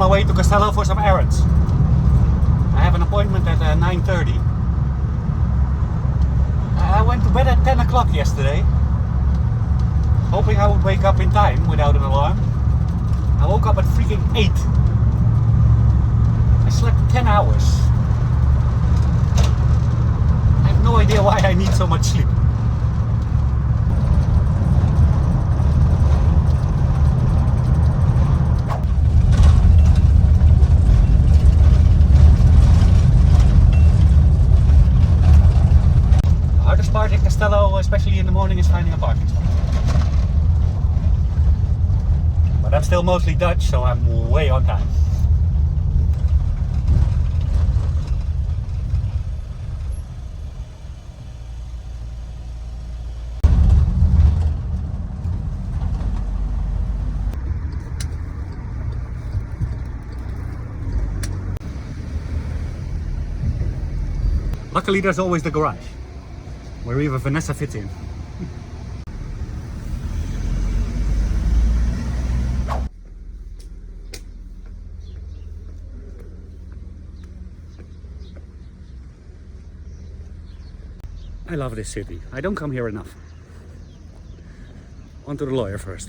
my way to Castello for some errands. I have an appointment at 9:30. I went to bed at 10 o'clock yesterday, hoping I would wake up in time without an alarm. I woke up at freaking 8. I slept 10 hours. I have no idea why I need so much sleep. The hardest part in Castello, especially in the morning, is finding a parking spot. But I'm still mostly Dutch, so I'm way on time. Luckily there's always the garage, where even Vanessa fits in. I love this city. I don't come here enough. On to the lawyer first.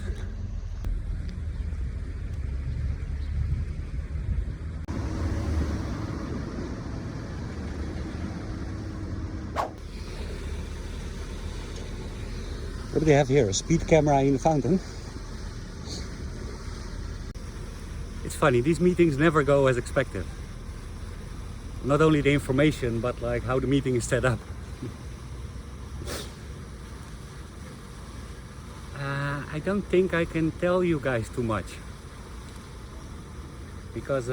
What do they have here? A speed camera in the fountain? It's funny, these meetings never go as expected. Not only the information, but like how the meeting is set up. I don't think I can tell you guys too much, because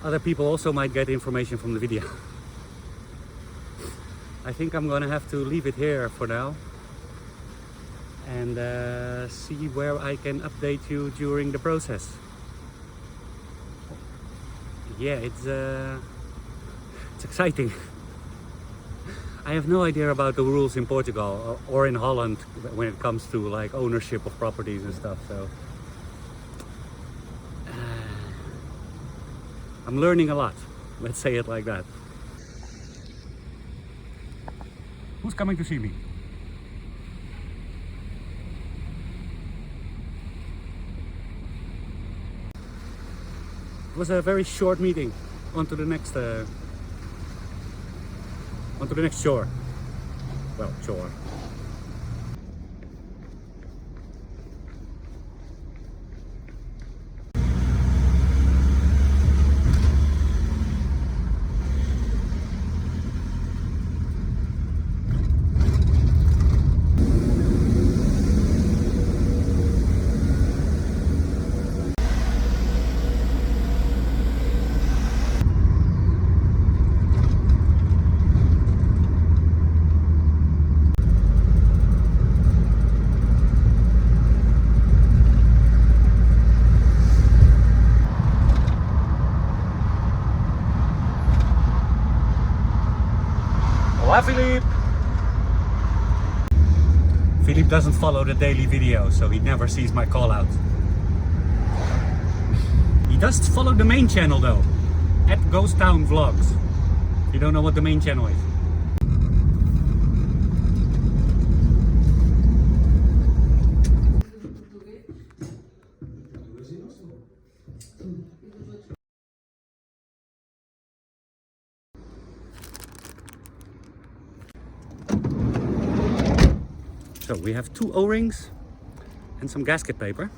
other people also might get information from the video. I think I'm gonna have to leave it here for now and see where I can update you during the process. Yeah, it's exciting. I have no idea about the rules in Portugal or in Holland when it comes to like ownership of properties and stuff, so I'm learning a lot, let's say it like that. Who's coming to see me? It was a very short meeting. On to the next chore. Well, chore. Hola, Philippe! Philippe doesn't follow the daily video, so he never sees my call out. He does follow the main channel though, at Ghost Town Vlogs. You don't know what the main channel is. So we have 2 O-rings and some gasket paper.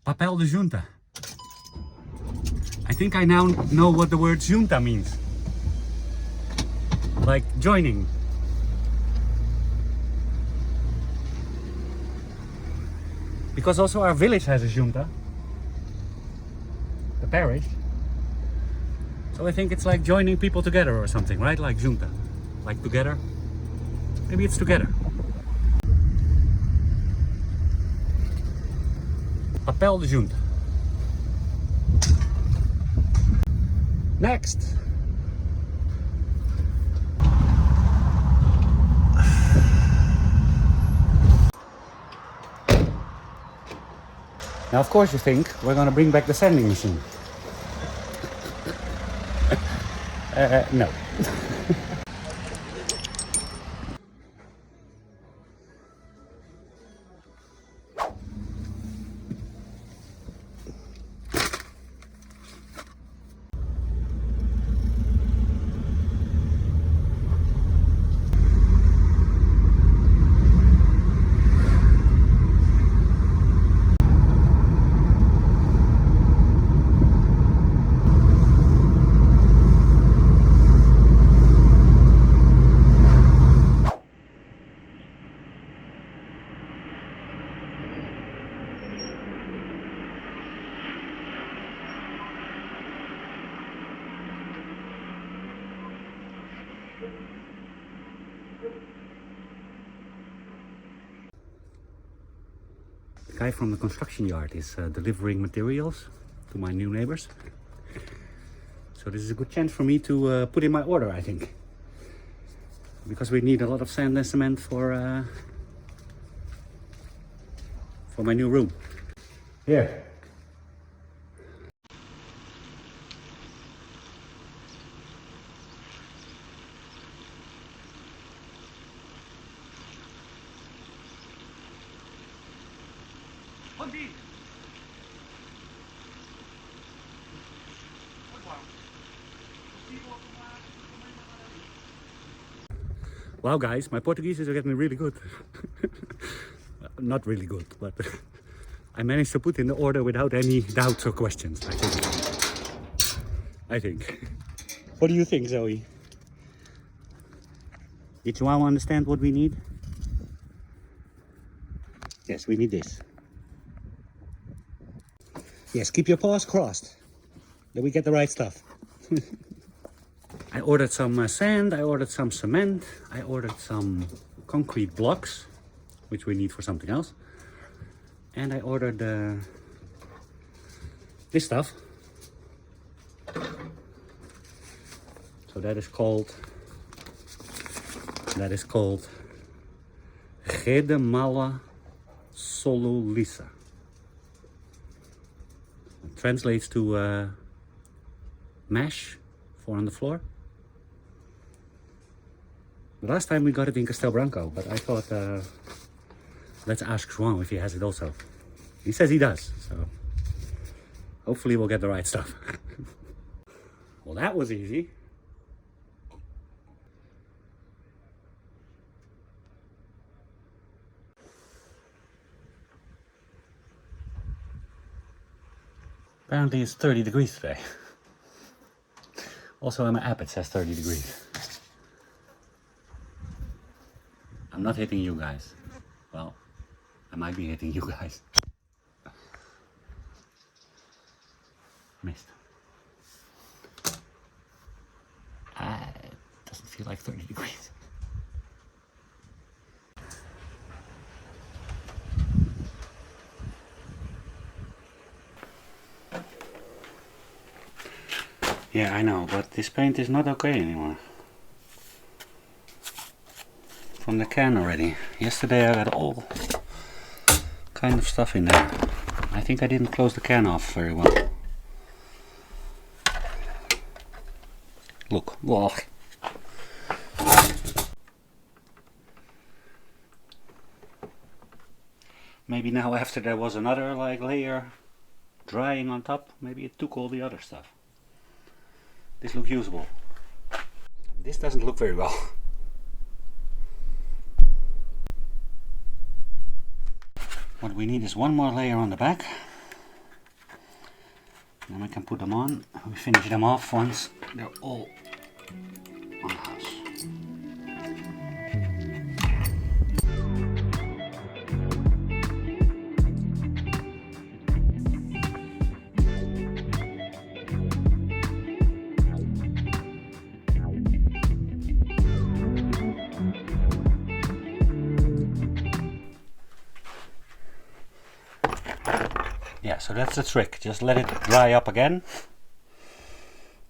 Papel de junta. I think I now know what the word junta means. Like joining. Because also our village has a junta. The parish. So I think it's like joining people together or something, right? Like junta. Like together. Maybe it's together. Papel de junta. Next. Now, of course, you think we're going to bring back the sanding machine. No. The guy from the construction yard is delivering materials to my new neighbors. So this is a good chance for me to put in my order, I think. Because we need a lot of sand and cement for my new room. Here. Wow guys, my Portuguese is getting really good. Not really good, but I managed to put in the order without any doubts or questions, I think. What do you think, Zoe? Did you want to understand what we need? Yes, we need this. Yes, keep your paws crossed. Then we get the right stuff. I ordered some sand, I ordered some cement, I ordered some concrete blocks, which we need for something else. And I ordered this stuff. So that is called Rede Mala Solulisa. It translates to mesh for on the floor. The last time we got it in Castelo Branco, but I thought let's ask João if he has it also. He says he does, so hopefully we'll get the right stuff. Well, that was easy. Apparently it's 30 degrees today. Also in my app it says 30 degrees. I'm not hitting you guys. Well, I might be hitting you guys. Missed. It doesn't feel like 30 degrees. Yeah, I know, but this paint is not okay anymore. From the can already. Yesterday I got all kind of stuff in there. I think I didn't close the can off very well. Look, whoa. Maybe now after there was another layer drying on top, maybe it took all the other stuff. This looks usable. This doesn't look very well. What we need is one more layer on the back. Then we can put them on. We finish them off once they're all on the house. Yeah, so that's the trick. Just let it dry up again.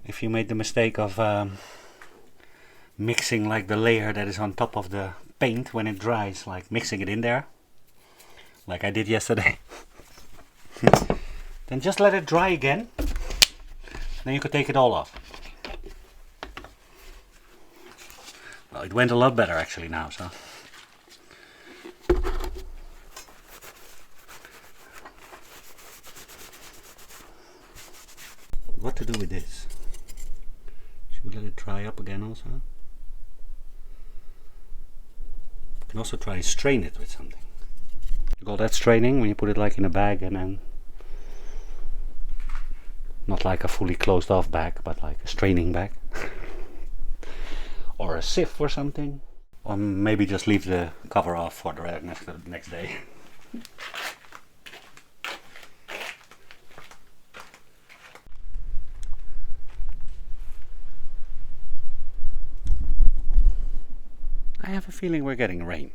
If you made the mistake of mixing like the layer that is on top of the paint when it dries, like mixing it in there, like I did yesterday, Then just let it dry again. Then you could take it all off. Well, it went a lot better actually now, so. What to do with this? Should we let it dry up again also? You can also try and strain it with something. You call that straining when you put it like in a bag and then not like a fully closed off bag, but like a straining bag. Or a sieve or something. Or maybe just leave the cover off for the next day. I have a feeling we're getting rain.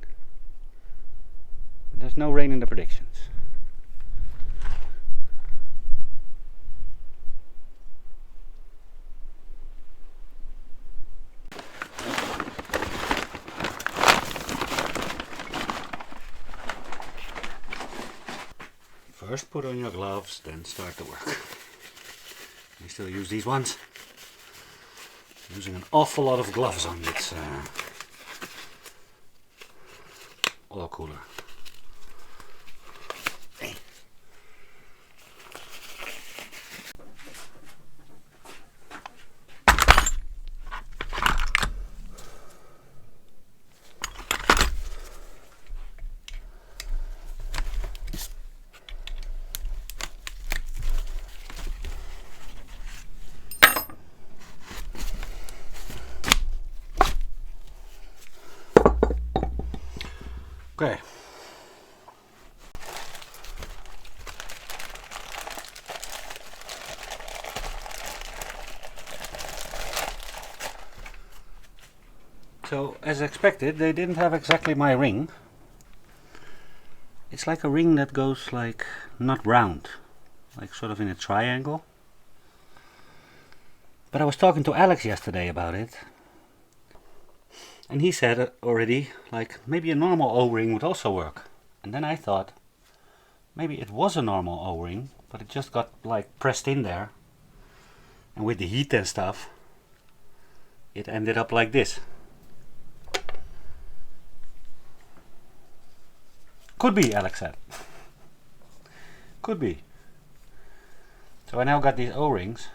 But there's no rain in the predictions. First put on your gloves, then start the work. I still use these ones. I'm using an awful lot of gloves on this oil cooler. Okay. So, as expected, they didn't have exactly my ring. It's like a ring that goes like not round, like sort of in a triangle. But I was talking to Alex yesterday about it. And he said already, like, maybe a normal O-ring would also work. And then I thought, maybe it was a normal O-ring, but it just got, like, pressed in there. And with the heat and stuff, it ended up like this. Could be, Alex said. Could be. So I now got these O-rings.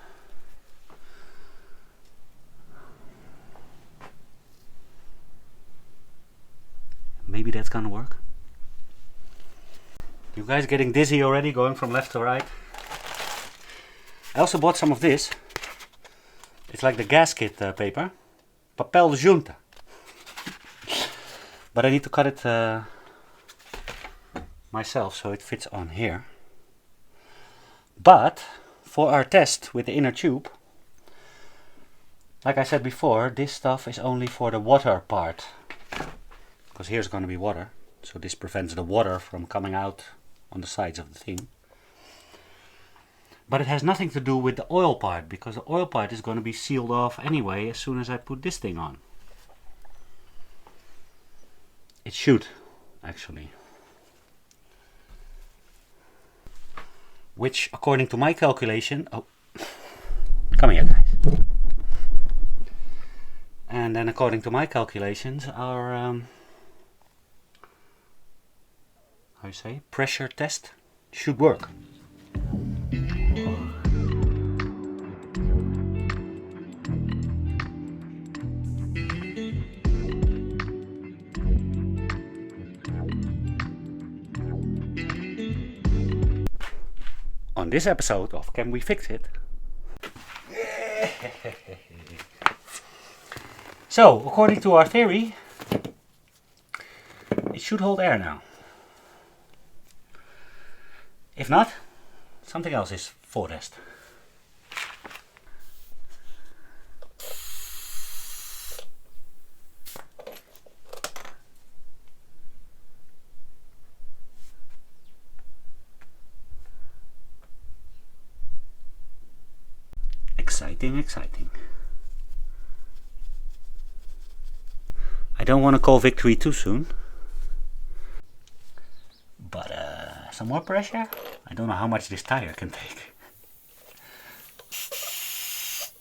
Maybe that's gonna work. You guys getting dizzy already, going from left to right? I also bought some of this. It's like the gasket paper. Papel de junta. But I need to cut it myself so it fits on here. But for our test with the inner tube, like I said before, this stuff is only for the water part. Because here's going to be water, so this prevents the water from coming out on the sides of the thing. But it has nothing to do with the oil part, because the oil part is going to be sealed off anyway as soon as I put this thing on. It should, actually. Which, according to my calculation... Oh, come here, guys. And then according to my calculations, our... how you say, pressure test should work. On this episode of Can We Fix It? So, according to our theory, it should hold air now. If not, something else is voorrest. Exciting, exciting. I don't want to call victory too soon. But some more pressure, I don't know how much this tire can take.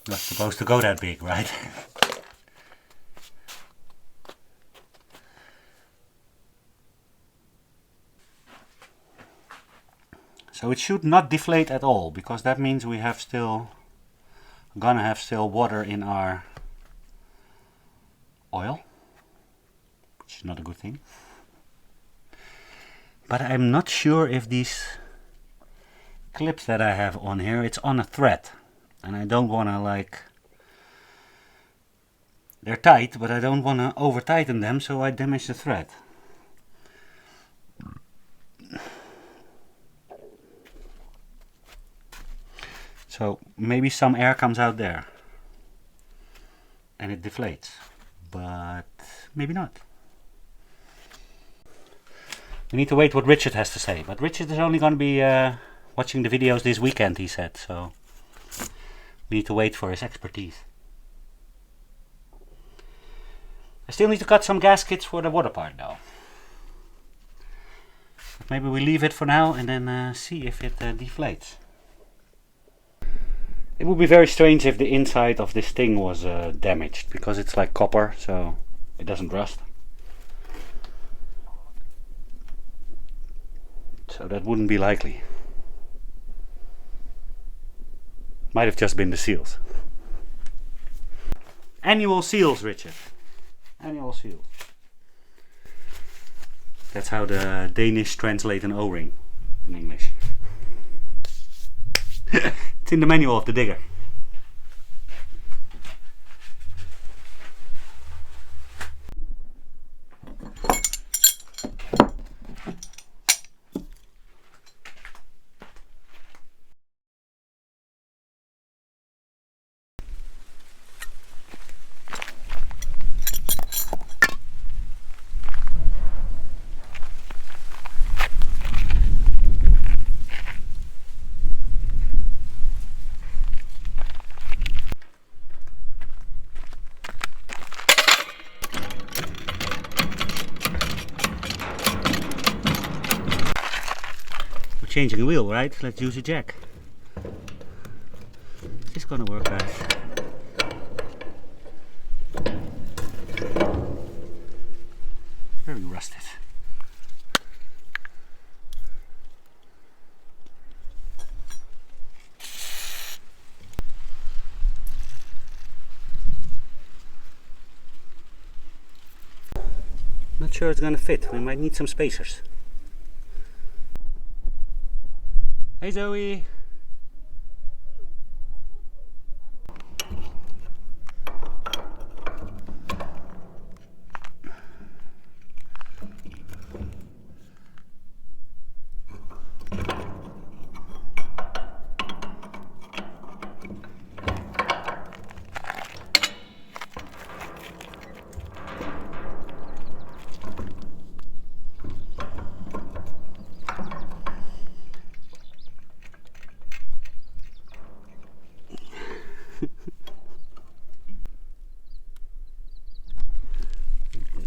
Not supposed to go that big, right? So it should not deflate at all, because that means we have still gonna have still water in our oil, which is not a good thing. But I'm not sure if these clips that I have on here, it's on a thread, and I don't want to, like, they're tight, but I don't want to over tighten them so I damage the thread. So maybe some air comes out there and it deflates, but maybe not. We need to wait what Richard has to say, but Richard is only going to be watching the videos this weekend, he said, so we need to wait for his expertise. I still need to cut some gaskets for the water part though. But maybe we leave it for now and then see if it deflates. It would be very strange if the inside of this thing was damaged, because it's like copper, so it doesn't rust. So that wouldn't be likely. Might have just been the seals. Annual seals, Richard. Annual seals. That's how the Danish translate an O-ring in English. It's in the manual of the digger. Changing a wheel, right? Let's use a jack. Is this gonna work, guys? Very rusted. Not sure it's gonna fit. We might need some spacers. Hey Zoe!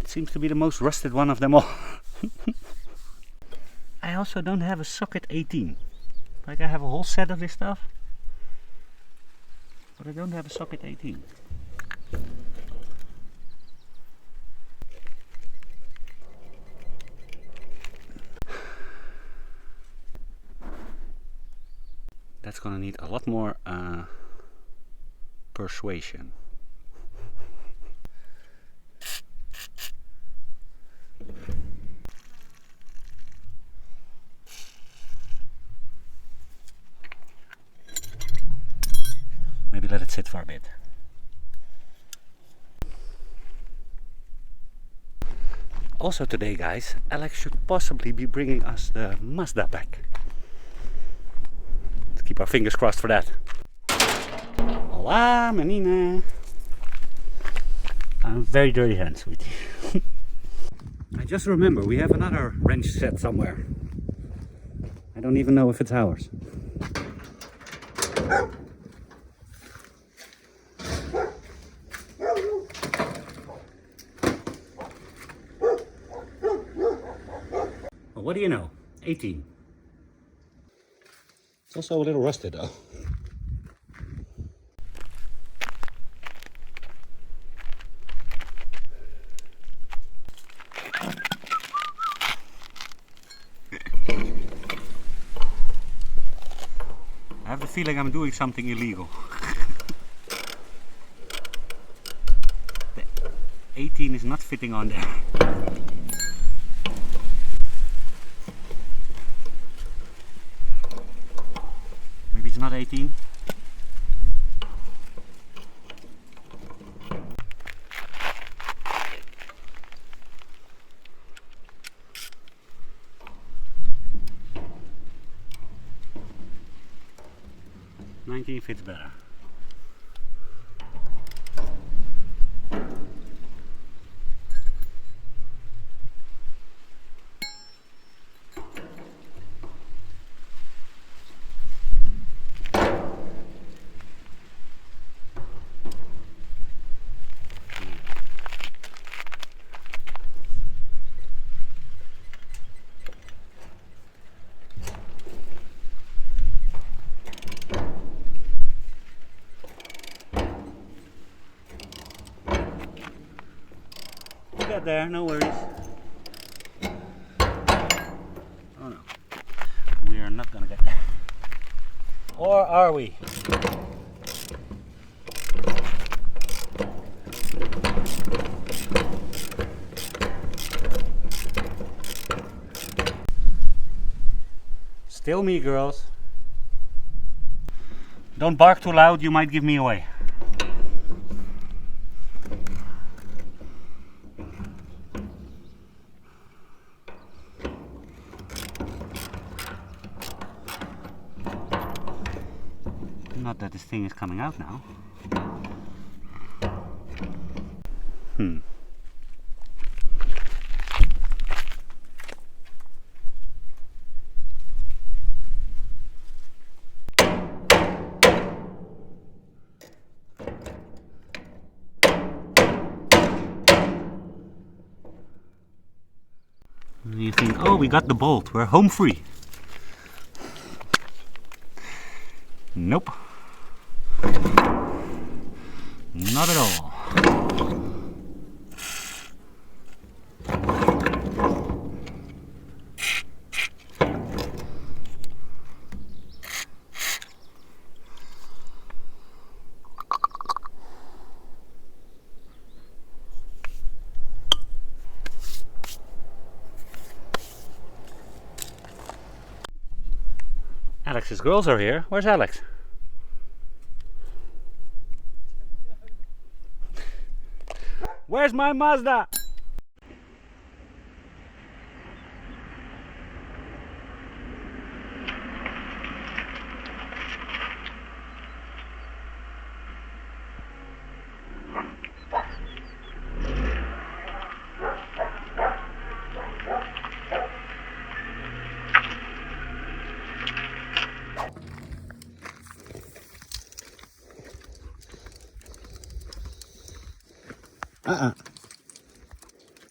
Seems to be the most rusted one of them all. I also don't have a socket 18. Like, I have a whole set of this stuff, but I don't have a socket 18. That's gonna need a lot more persuasion. Maybe let it sit for a bit. Also today, guys, Alex should possibly be bringing us the Mazda back. Let's keep our fingers crossed for that. Hola, menina. I'm very dirty hands, sweetie. I just remember we have another wrench set somewhere. I don't even know if it's ours. What do you know? 18. It's also a little rusted though. I have the feeling I'm doing something illegal. The 18 is not fitting on there. Maybe it's not 18. Fits better. Get there, no worries. Oh no, we are not gonna get there. Or are we? Still me, girls. Don't bark too loud, you might give me away. Not that this thing is coming out now. And you think, oh, we got the bolt, we're home free. Nope. Not at all. Alex's girls are here. Where's Alex? Where's my Mazda?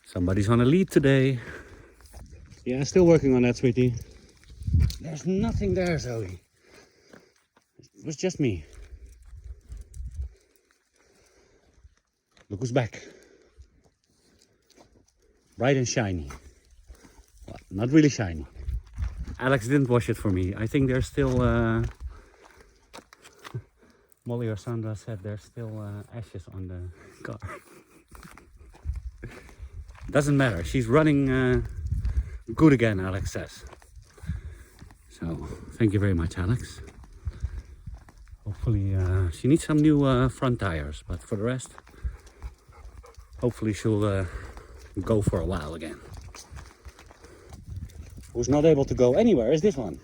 Somebody's on a lead today. Yeah, still working on that, sweetie. There's nothing there, Zoe. It was just me. Look who's back. Bright and shiny. Well, not really shiny. Alex didn't wash it for me. I think there's still... Molly or Sandra said there's still ashes on the car. Doesn't matter. She's running good again, Alex says. So, thank you very much, Alex. Hopefully, she needs some new front tires, but for the rest, hopefully she'll go for a while again. Who's not able to go anywhere is this one.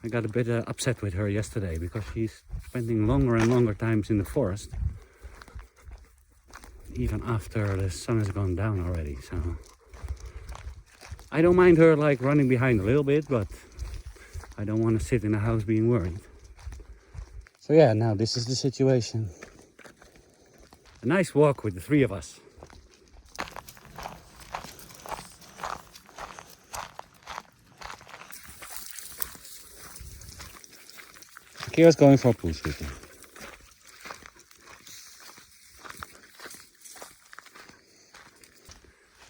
I got a bit upset with her yesterday because she's spending longer and longer times in the forest. Even after the sun has gone down already, so I don't mind her like running behind a little bit, but I don't want to sit in the house being worried. So yeah, now this is the situation. A nice walk with the three of us. Kira's going for a poo sweeping.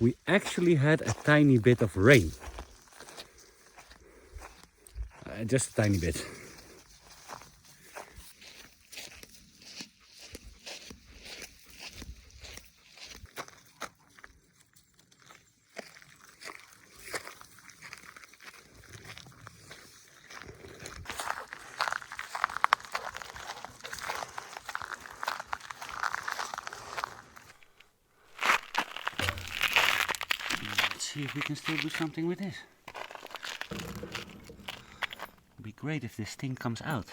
We actually had a tiny bit of rain. Just a tiny bit. Let's see if we can still do something with this. It'd be great if this thing comes out.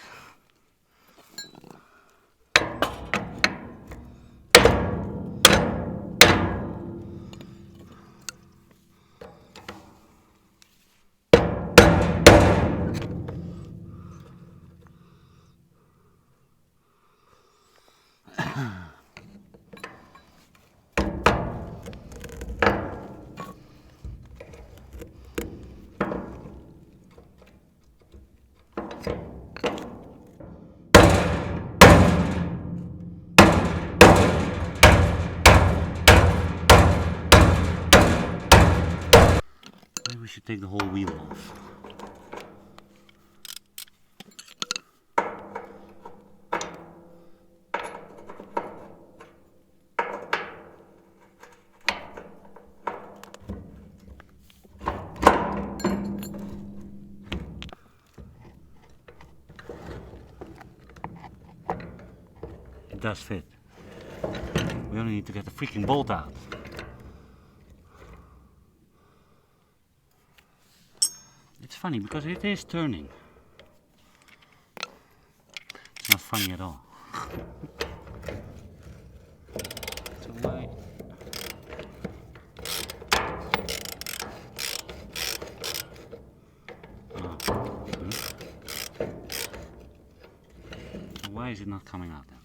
Maybe we should take the whole wheel off. It does fit. We only need to get the freaking bolt out. It's funny because it is turning. It's not funny at all. So why? Why is it not coming out then?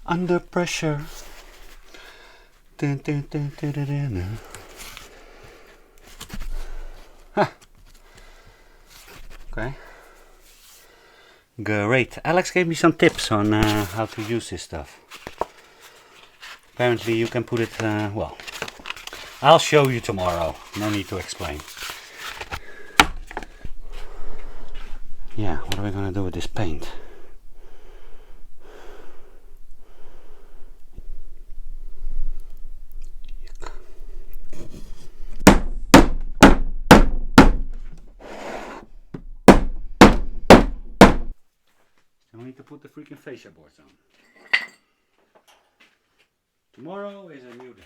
Under pressure. Dun, dun, dun, dun, dun, dun, dun. Huh. Okay. Great. Alex gave me some tips on how to use this stuff. Apparently you can put it, well, I'll show you tomorrow. No need to explain. Yeah, what are we gonna do with this paint? I need to put the freaking fascia boards on. Tomorrow is a new day.